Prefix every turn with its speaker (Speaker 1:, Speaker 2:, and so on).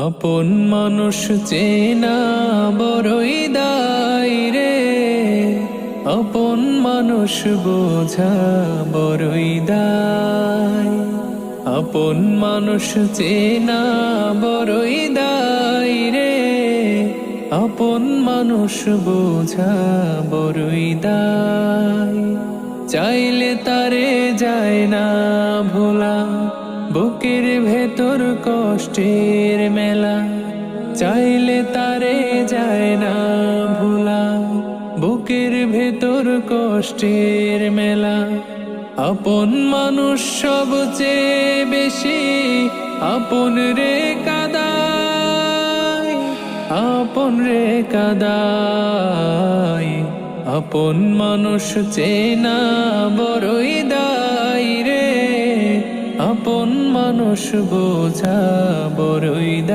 Speaker 1: আপন মানুষ চেনা বড়ই দায় রে, আপন মানুষ বোঝা বড়ই দায়। আপন মানুষ চেনা বড়ই দায় রে, আপন মানুষ বোঝা বড়ই দায়। চাইলে তারে যায় না ভোলা, বুকের ভেতর কষ্টের মেলা। চাইলে তারে যায় না ভোলা, বুকের ভেতর কষ্টের মেলা। আপন মানুষ সবচেয়ে বেশি আপন রে কাদায়, আপন রে কাদায়। আপন মানুষ চেনা বড়ই দায় রে, আপন মানুষ বোঝা বড়ই দায়।